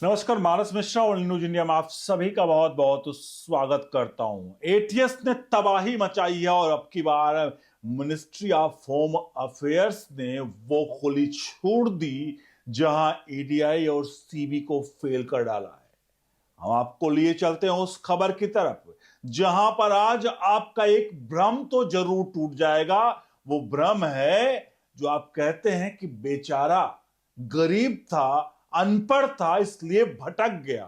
नमस्कार, मानस मिश्रा और news India में आप सभी का बहुत बहुत स्वागत करता हूं। एटीएस ने तबाही मचाई है और अब की बार मिनिस्ट्री ऑफ होम अफेयर्स ने वो खुली छोड़ दी जहां ईडीआई और सीबी को फेल कर डाला है। हम आपको लिए चलते हैं उस खबर की तरफ जहां पर आज आपका एक भ्रम तो जरूर टूट जाएगा। वो भ्रम है जो आप कहते हैं कि बेचारा गरीब था, अनपढ़ था, इसलिए भटक गया।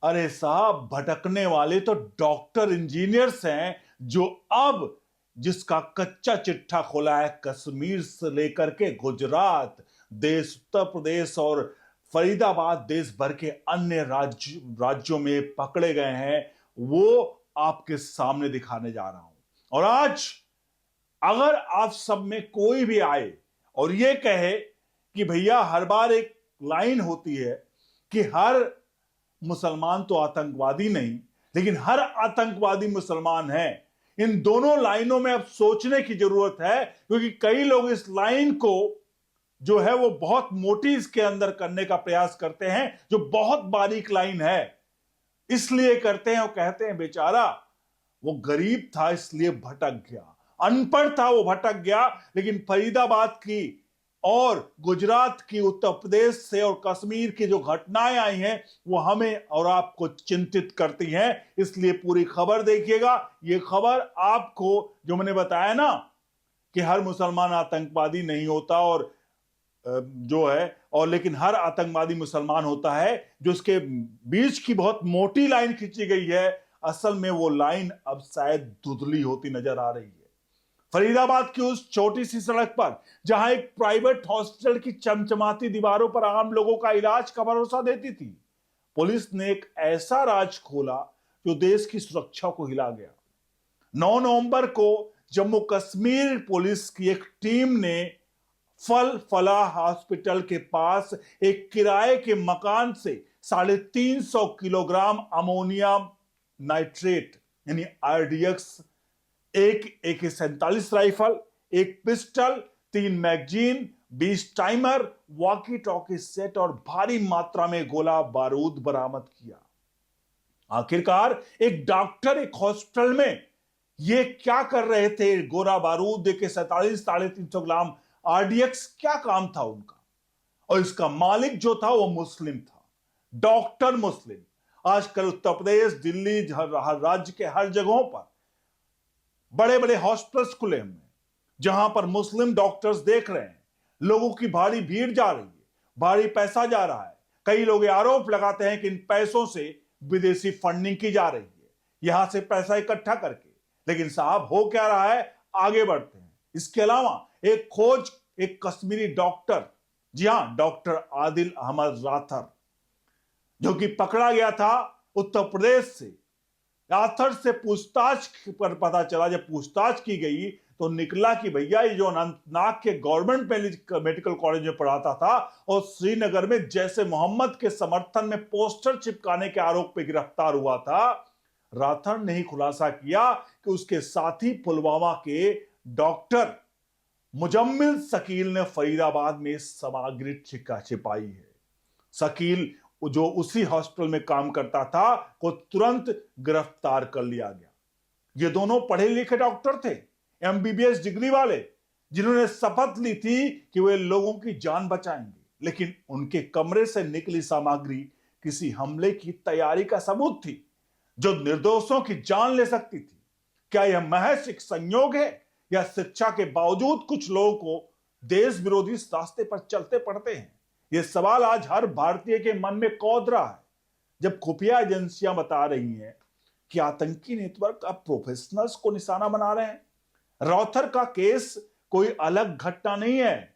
अरे साहब, भटकने वाले तो डॉक्टर इंजीनियर्स हैं जो अब जिसका कच्चा चिट्ठा खोला है कश्मीर से लेकर के गुजरात, देश उत्तर प्रदेश और फरीदाबाद, देश भर के अन्य राज्यों में पकड़े गए हैं, वो आपके सामने दिखाने जा रहा हूं। और आज अगर आप सब में कोई भी आए और ये कहे कि भैया हर बार एक लाइन होती है कि हर मुसलमान तो आतंकवादी नहीं, लेकिन हर आतंकवादी मुसलमान है, इन दोनों लाइनों में अब सोचने की जरूरत है, क्योंकि कई लोग इस लाइन को जो है वो बहुत मोटी इसके अंदर करने का प्रयास करते हैं, जो बहुत बारीक लाइन है, इसलिए करते हैं और कहते हैं बेचारा वो गरीब था इसलिए भटक गया, अनपढ़ था वो भटक गया। लेकिन फरीदाबाद की और गुजरात की, उत्तर प्रदेश से और कश्मीर की जो घटनाएं आई हैं वो हमें और आपको चिंतित करती हैं, इसलिए पूरी खबर देखिएगा। ये खबर आपको जो मैंने बताया ना कि हर मुसलमान आतंकवादी नहीं होता और जो है और लेकिन हर आतंकवादी मुसलमान होता है, जो उसके बीच की बहुत मोटी लाइन खींची गई है, असल में वो लाइन अब शायद धुंधली होती नजर आ रही है। फरीदाबाद की उस छोटी सी सड़क पर जहां एक प्राइवेट हॉस्पिटल की चमचमाती दीवारों पर आम लोगों का इलाज का भरोसा देती थी, पुलिस ने एक ऐसा राज खोला जो देश की सुरक्षा को हिला गया। 9 नवंबर को जम्मू कश्मीर पुलिस की एक टीम ने फलाह हॉस्पिटल के पास एक किराए के मकान से 350 किलोग्राम अमोनिया नाइट्रेट यानी आरडीएक्स, एक AK-47 राइफल, एक pistol, 3 magazine, 20 timer, walkie talkie set और भारी मात्रा में गोला बारूद बरामद किया। आखिरकार एक डॉक्टर एक हॉस्पिटल में ये क्या कर रहे थे? गोला बारूद, AK-47, 350 ग्राम आरडीएक्स, क्या काम था उनका? और इसका मालिक जो था वो मुस्लिम था, डॉक्टर मुस्लिम। आजकल उत्तर प्रदेश, दिल्ली, राज्य के हर जगहों पर बड़े बड़े हॉस्पिटल्स खुले हुए हैं जहां पर मुस्लिम डॉक्टर्स देख रहे हैं। लोगों की भारी भीड़ जा रही है, भारी पैसा जा रहा है। कई लोग आरोप लगाते हैं कि इन पैसों से विदेशी फंडिंग की जा रही है, यहां से पैसा इकट्ठा करके। लेकिन साहब, हो क्या रहा है? आगे बढ़ते हैं। इसके अलावा एक खोज, एक कश्मीरी डॉक्टर, जी हां, डॉक्टर आदिल अहमद राथर, जो कि पकड़ा गया था उत्तर प्रदेश से। राथर से पूछताछ पर पता चला, जब पूछताछ की गई तो निकला कि भैया ये जो अनंतनाग के गवर्नमेंट मेडिकल कॉलेज में पढ़ाता था और श्रीनगर में जैसे मोहम्मद के समर्थन में पोस्टर चिपकाने के आरोप में गिरफ्तार हुआ था। राथर ने ही खुलासा किया कि उसके साथी पुलवामा के डॉक्टर मुजम्मिल शकील ने फरीदाबाद में सामग्री छिपाई है। शकील जो उसी हॉस्पिटल में काम करता था को तुरंत गिरफ्तार कर लिया गया। ये दोनों पढ़े लिखे डॉक्टर थे, MBBS डिग्री वाले, जिन्होंने शपथ ली थी कि वे लोगों की जान बचाएंगे। लेकिन उनके कमरे से निकली सामग्री किसी हमले की तैयारी का सबूत थी जो निर्दोषों की जान ले सकती थी। क्या यह महज एक संयोग है या शिक्षा के बावजूद कुछ लोगों को देश विरोधी रास्ते पर चलते पड़ते हैं? यह सवाल आज हर भारतीय के मन में कौंध रहा है, जब खुफिया एजेंसियां बता रही हैं कि आतंकी नेटवर्क अब प्रोफेशनल्स को निशाना बना रहे हैं। राथर का केस कोई अलग घटना नहीं है।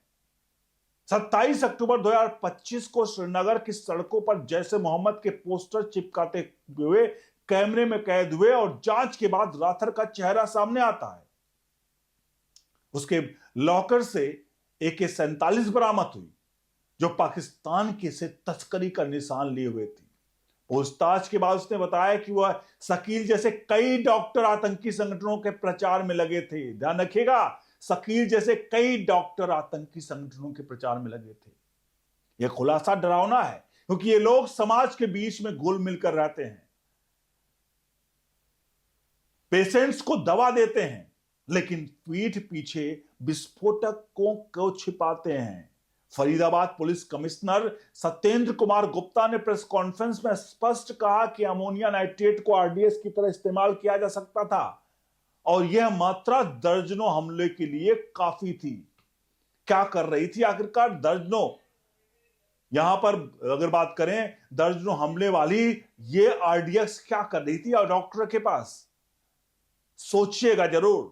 27 अक्टूबर 2025 को श्रीनगर की सड़कों पर जैसे मोहम्मद के पोस्टर चिपकाते हुए कैमरे में कैद हुए और जांच के बाद राथर का चेहरा सामने आता है। उसके लॉकर से AK-47 बरामद हुई जो पाकिस्तान के से तस्करी का निशान लिए हुए थी। पूछताछ के बाद उसने बताया कि वह शकील जैसे कई डॉक्टर आतंकी संगठनों के प्रचार में लगे थे। ध्यान रखिएगा, शकील जैसे कई डॉक्टर आतंकी संगठनों के प्रचार में लगे थे। यह खुलासा डरावना है क्योंकि ये लोग समाज के बीच में घुल मिलकर रहते हैं, पेशेंट्स को दवा देते हैं, लेकिन पीठ पीछे विस्फोटकों को छिपाते हैं। फरीदाबाद पुलिस कमिश्नर सत्येंद्र कुमार गुप्ता ने प्रेस कॉन्फ्रेंस में स्पष्ट कहा कि अमोनिया नाइट्रेट को आरडीएस की तरह इस्तेमाल किया जा सकता था और यह मात्रा दर्जनों हमले के लिए काफी थी। क्या कर रही थी आखिरकार दर्जनों, यहां पर अगर बात करें दर्जनों हमले वाली ये आरडीएक्स क्या कर रही थी और डॉक्टर के पास? सोचिएगा जरूर।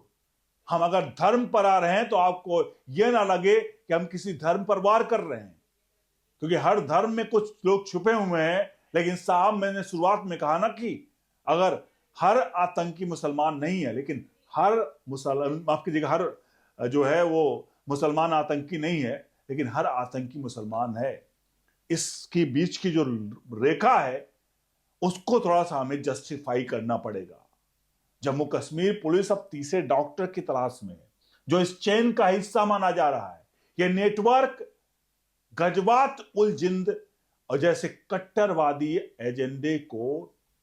हम अगर धर्म पर आ रहे हैं तो आपको यह ना लगे कि हम किसी धर्म पर वार कर रहे हैं, क्योंकि हर धर्म में कुछ लोग छुपे हुए हैं। लेकिन साहब, मैंने शुरुआत में कहा ना कि अगर हर आतंकी मुसलमान नहीं है, लेकिन हर मुसलमान, माफ कीजिएगा, हर जो है वो मुसलमान आतंकी नहीं है, लेकिन हर आतंकी मुसलमान है। इसके बीच की जो रेखा है उसको थोड़ा सा हमें जस्टिफाई करना पड़ेगा। जम्मू कश्मीर पुलिस अब तीसरे डॉक्टर की तलाश में है जो इस चेन का हिस्सा माना जा रहा है। यह नेटवर्क गजवात उल जिंद और जैसे कट्टरवादी एजेंडे को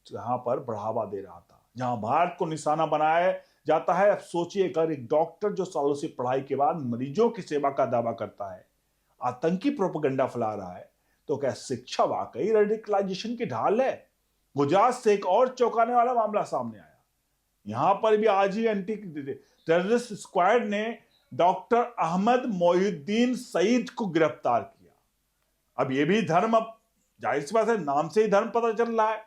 यहां पर बढ़ावा दे रहा था, जहां भारत को निशाना बनाया जाता है। अब सोचिए, अगर एक डॉक्टर जो सालों से पढ़ाई के बाद मरीजों की सेवा का दावा करता है आतंकी प्रोपेगेंडा फैला रहा है, तो क्या शिक्षा वाकई रेडिकलाइजेशन की ढाल है? गुजरात से एक और चौंकाने वाला मामला सामने आया। यहां पर भी आज ही एंटी टेररिस्ट स्क्वाड ने डॉक्टर अहमद मोहिउद्दीन सईद को गिरफ्तार किया। अब ये भी धर्म, अब जाहिर सी बात है, नाम से ही धर्म पता चल रहा है।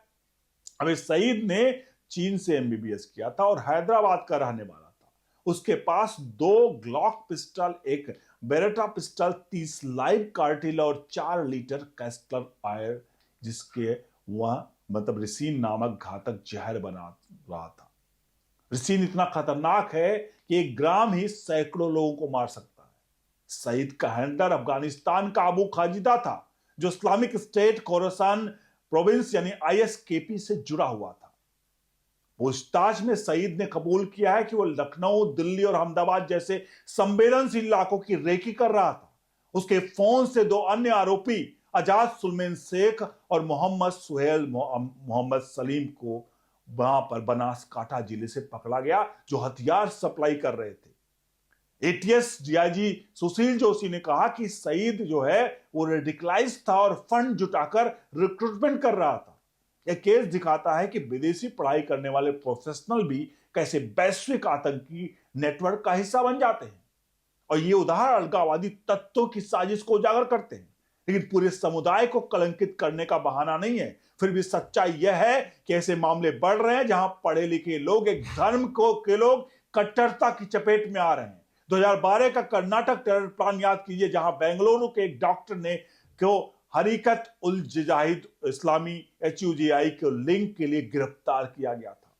अब इस सईद ने चीन से एमबीबीएस किया था और हैदराबाद का रहने वाला था। उसके पास 2 ग्लॉक पिस्टल, एक बेरेटा पिस्टल, 30 लाइव कार्टिल और 4 लीटर कैस्टर आयर, जिसके वह मतलब रिसीन नामक घातक जहर बना रहा था। रिसीन इतना खतरनाक है कि 1 ग्राम ही सैकड़ों लोगों को मार सकता है। सईद का हैंडलर अफगानिस्तान का अबू खाजिदा था, जो इस्लामिक स्टेट खोरासान प्रोविंस यानी आईएसकेपी से जुड़ा हुआ था। पूछताछ में सईद ने कबूल किया है कि वो लखनऊ, दिल्ली और अहमदाबाद जैसे संवेदनशील इलाकों की रेकी कर रहा था। उसके फोन से 2 अन्य आरोपी आजाद सुलेमान शेख और मोहम्मद सुहेल मोहम्मद सलीम को वहां पर बनासकांठा जिले से पकड़ा गया, जो हथियार सप्लाई कर रहे थे। एटीएस डीआईजी सुशील जोशी ने कहा कि सईद जो है वो रेडिकलाइज था और फंड जुटाकर रिक्रूटमेंट कर रहा था। यह केस दिखाता है कि विदेशी पढ़ाई करने वाले प्रोफेशनल भी कैसे वैश्विक आतंकी नेटवर्क का हिस्सा बन जाते हैं, और ये उदाहरण अलगाववादी तत्वों की साजिश को उजागर करते हैं। लेकिन पूरे समुदाय को कलंकित करने का बहाना नहीं है। फिर भी सच्चाई यह है कि ऐसे मामले बढ़ रहे हैं जहां पढ़े लिखे लोग, एक धर्म के लोग कट्टरता की चपेट में आ रहे हैं। 2012 का कर्नाटक टेरर प्लान याद कीजिए, जहां बेंगलुरु के एक डॉक्टर ने को हरीकत उल जिहाद इस्लामी HUJI के लिंक के लिए गिरफ्तार किया गया था।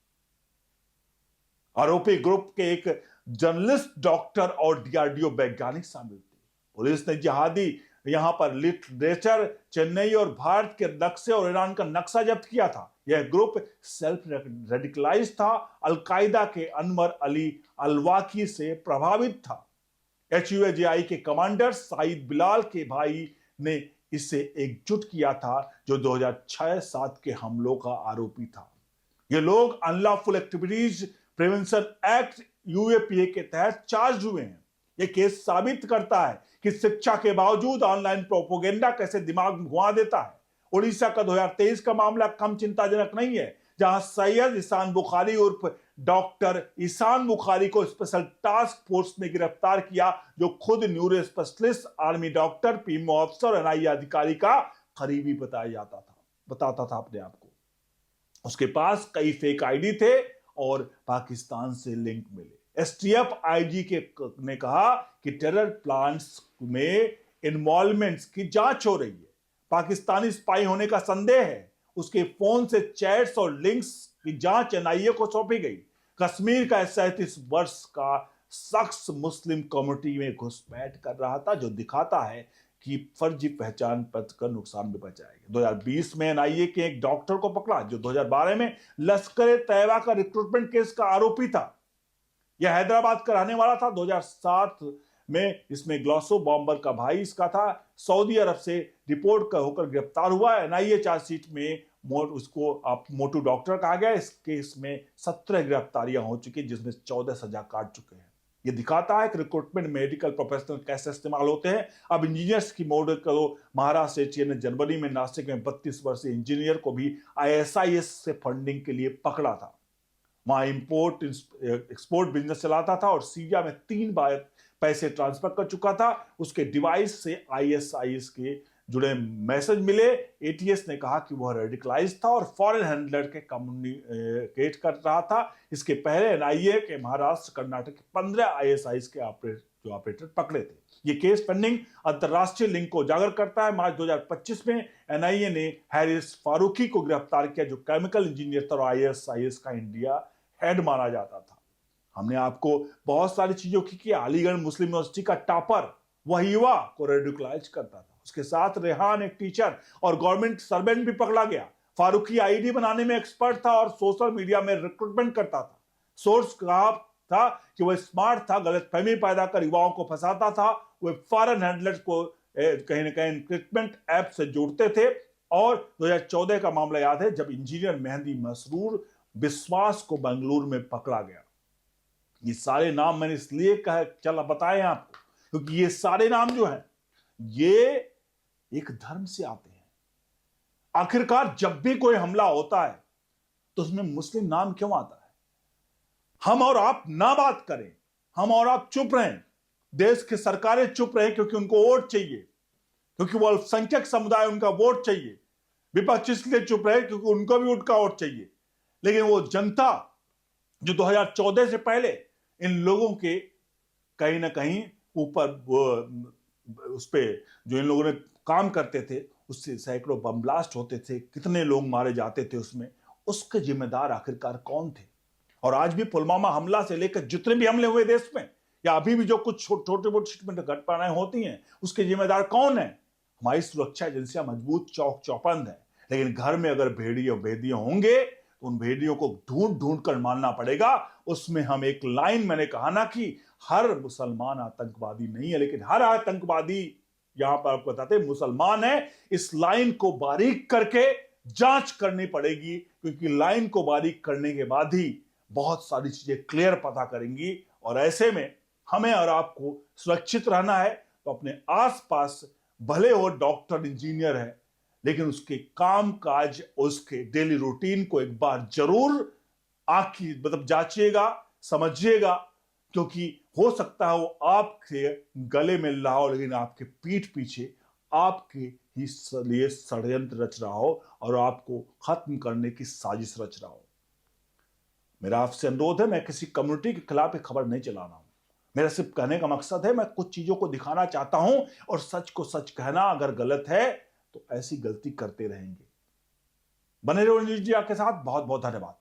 आरोपी ग्रुप के एक जर्नलिस्ट, डॉक्टर और डीआरडीओ वैज्ञानिक शामिल थे। पुलिस ने जिहादी यहां पर लिटरेचर, चेन्नई और भारत के नक्शे और ईरान का नक्शा जब्त किया था। यह ग्रुप सेल्फ रेडिकलाइज था, अलकायदा के अनवर अली अलवाकी से प्रभावित था। HUJI के कमांडर साइद बिलाल के भाई ने इसे एकजुट किया था, जो 2006-7 के हमलों का आरोपी था। ये लोग unlawful activities prevention act UAPA के तहत चार्ज हुए हैं। यह केस साबित करता है कि शिक्षा के बावजूद ऑनलाइन प्रोपोगेंडा कैसे दिमाग घुमा देता है। उड़ीसा का 2023 का मामला कम चिंताजनक नहीं है, जहां सैयद ईसान बुखारी उर्फ डॉक्टर ईसान बुखारी को स्पेशल टास्क फोर्स ने गिरफ्तार किया, जो खुद neuro specialist, army doctor, PMO अफसर, NIA अधिकारी का करीबी बताता था अपने आप को। उसके पास कई फेक आईडी थे और पाकिस्तान से लिंक मिले। STF IG ने कहा कि टेरर प्लान्स में इन्वॉल्वमेंट्स की जांच हो रही है। पाकिस्तानी स्पाई होने का संदेह है। उसके फोन से चैट्स और लिंक्स की जांच NIA को सौंपी गई। कश्मीर का 37 वर्ष का शख्स मुस्लिम कम्युनिटी में घुसपैठ कर रहा था, जो दिखाता है कि फर्जी पहचान पत्र का नुकसान भी बचाएगा। 2020 में NIA के एक डॉक्टर को पकड़ा, जो 2012 में लश्कर तैयबा का रिक्रूटमेंट केस का आरोपी था। यह हैदराबाद का रहने वाला था। 2007 में इसमें ग्लासो बॉम्बर का भाई इसका था, सऊदी अरब से रिपोर्ट कर होकर गिरफ्तार हुआ। एनआईए चार्जशीट में उसको आप मोटू डॉक्टर कहा गया। इस केस में 17 गिरफ्तारियां हो चुकी, जिसमें 14 सजा काट चुके हैं। ये दिखाता है कि रिक्रूटमेंट मेडिकल प्रोफेशनल कैसे इस्तेमाल होते हैं। अब इंजीनियर्स की मॉडल करो, महाराष्ट्र एचए ने जनवरी में नासिक में 32 वर्षीय इंजीनियर को भी आईएसआईएस से फंडिंग के लिए पकड़ा था। वहां इंपोर्ट एक्सपोर्ट बिजनेस चलाता था और सीरिया में 3 बार पैसे ट्रांसफर कर चुका था। उसके डिवाइस से आईएसआईएस के जुड़े मैसेज मिले। एटीएस ने कहा कि वह रेडिकलाइज था और फॉरेन हैंडलर के कम्युनिकेट कर रहा था। इसके पहले एनआईए के महाराष्ट्र कर्नाटक के 15 आईएसआईएस के ऑपरेटर पकड़े थे। ये केस पेंडिंग अंतरराष्ट्रीय लिंक को उजागर करता है। मार्च 2025 में एनआईए ने हैरिस फारूकी को गिरफ्तार किया, जो केमिकल इंजीनियर था और आईएसआईएस का इंडिया हेड माना जाता था। हमने आपको बहुत सारी चीजों की अलीगढ़ मुस्लिम यूनिवर्सिटी का टॉपर वह युवा को रेडिकलाइज करता था। उसके साथ रेहान एक टीचर और गवर्नमेंट सर्वेंट भी पकड़ा गया। फारूकी आईडी बनाने में एक्सपर्ट था और सोशल मीडिया में रिक्रूटमेंट करता था। सोर्स कहा था कि वह स्मार्ट था, गलतफहमी पैदा कर युवाओं को फंसाता था। वह फॉरेन हैंडलर्स को कहीं ना कहीं रिक्रूटमेंट ऐप से जोड़ते थे। और 2014 का मामला याद है जब इंजीनियर मेहंदी मसरूर विश्वास को बेंगलुरु में पकड़ा गया। ये सारे नाम मैंने इसलिए चला बताए आपको क्योंकि ये सारे नाम जो हैं ये एक धर्म से आते हैं। आखिरकार जब भी कोई हमला होता है तो उसमें मुस्लिम नाम क्यों आता है? हम और आप ना बात करें, हम और आप चुप रहें, देश की सरकारें चुप रहे क्योंकि उनको वोट चाहिए, क्योंकि वो अल्पसंख्यक समुदाय उनका वोट चाहिए। विपक्ष इसलिए चुप रहे क्योंकि उनको भी उनका वोट चाहिए। लेकिन वो जनता जो 2014 से पहले इन लोगों के कहीं ना कहीं ऊपर उस पे जो इन लोगों ने काम करते थे, उससे सैकड़ों बम ब्लास्ट होते थे, कितने लोग मारे जाते थे उसमें, उसके जिम्मेदार आखिरकार कौन थे? और आज भी पुलवामा हमला से लेकर जितने भी हमले हुए देश में या अभी भी जो कुछ छोटे मोटे घटनाएं होती हैं, उसके जिम्मेदार कौन है? हमारी सुरक्षा एजेंसियां मजबूत चौक चौबंद है। लेकिन घर में अगर भेड़िए भेदिए होंगे तो उन भेड़ियों को ढूंढ ढूंढ कर मारना पड़ेगा। उसमें हम एक लाइन मैंने कहा ना कि हर मुसलमान आतंकवादी नहीं है, लेकिन हर आतंकवादी यहां पर आपको बताते मुसलमान है। इस लाइन को बारीक करके जांच करनी पड़ेगी, क्योंकि लाइन को बारीक करने के बाद ही बहुत सारी चीजें क्लियर पता करेंगी। और ऐसे में हमें और आपको सुरक्षित रहना है तो अपने आसपास भले वो डॉक्टर इंजीनियर है, लेकिन उसके काम काज, उसके डेली रूटीन को एक बार जरूर जांचिएगा, समझिएगा, क्योंकि हो सकता है वो आपके गले में मिल रहा हो लेकिन आपके पीठ पीछे आपके ही लिए षड्यंत्र रच रहा हो और आपको खत्म करने की साजिश रच रहा हो। मेरा आपसे अनुरोध है, मैं किसी कम्युनिटी के खिलाफ एक खबर नहीं चला रहा हूं। मेरा सिर्फ कहने का मकसद है, मैं कुछ चीजों को दिखाना चाहता हूं और सच को सच कहना अगर गलत है तो ऐसी गलती करते रहेंगे। बने रहो न्यूज़ इंडिया के साथ। बहुत बहुत धन्यवाद।